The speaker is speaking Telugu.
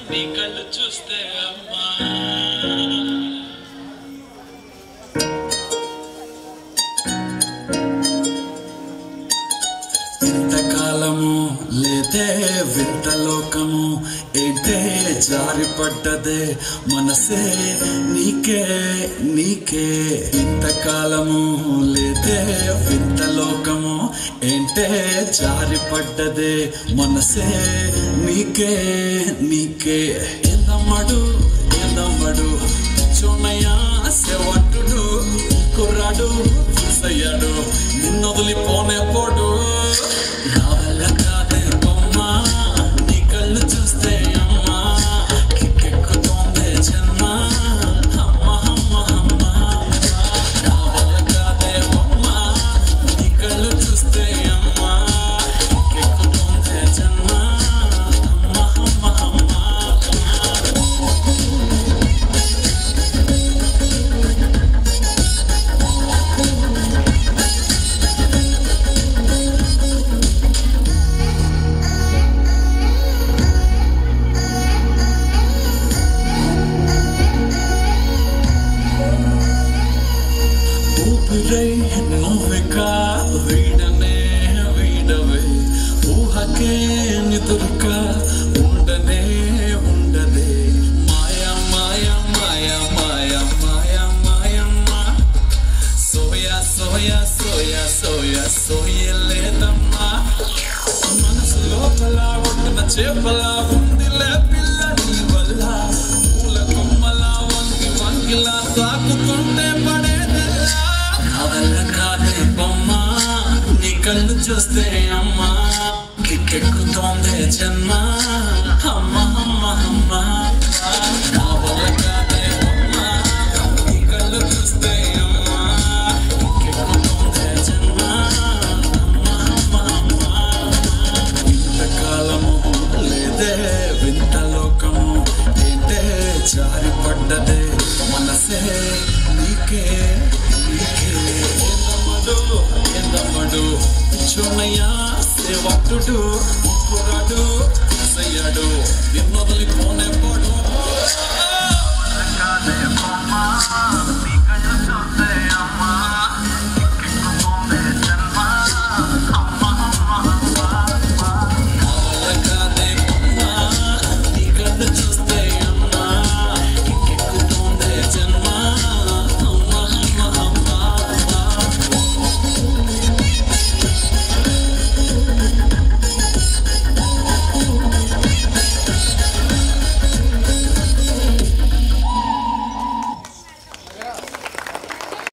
నీ కళ్ళు చూస్తే అమ్మా ఇంతకాలము లేదే వింత లోకము ఏంటే జారిపడ్డదే మనసే నీకే నీకే ఇంతకాలము లేదే వింత లోకము ఏంటే జారిపడ్డదే మనసే నీకే నీకే ఎందమ్మడు ఎందమ్మడు చోనయ్యా సేవట్టుడు కుర్రాడు చూసయ్యాడు నిన్నొదిలిపోనే పోడు నా వల్ల కాదే బొమ్మా నీ కళ్ళు చూస్తే అమ్మా కిక్కెక్కుతోందే జన్మ అమ్మ అమ్మ అమ్మ నా వల్ల కాదే బొమ్మా నీ కళ్ళు చూస్తే అమ్మా కిక్కెక్కుతోందే జన్మ అమ్మ అమ్మ అమ్మ నువ్వికా వీడనే వీడవే ఊహకే నిదురుక ఉండనే ఉండదే మాయా మాయా మాయా మాయా మాయా మాయమ్మా సోయా సోయా సోయా సోయా సోయలేదమ్మా మనసు లోపల ఒడ్డున చేపలా ఉందిలే పిల్ల నీ వల్ల పూల కొమ్మలా వంగి వంగిలా తాకుతుంటే పడేదల్లా కాదే బొమ్మా నీ కళ్ళు చూస్తే అమ్మా కిక్కెక్కుతోందే జన్మ అమ్మ అమ్మ అమ్మ నా వల్ల కాదే బొమ్మా నీ కళ్ళు చూస్తే అమ్మా కిక్కెక్కుతోందే జన్మ అమ్మ అమ్మ అమ్మ ఇంతకాలము లేదే వింత లోకము ఏంటే జారిపడ్డదే మనసే నీకే నీకే ఎందమ్మడు చోనయ్యా సేవట్టుడు కుర్రాడు సయ్యాడు నిన్నొదిలిపోనే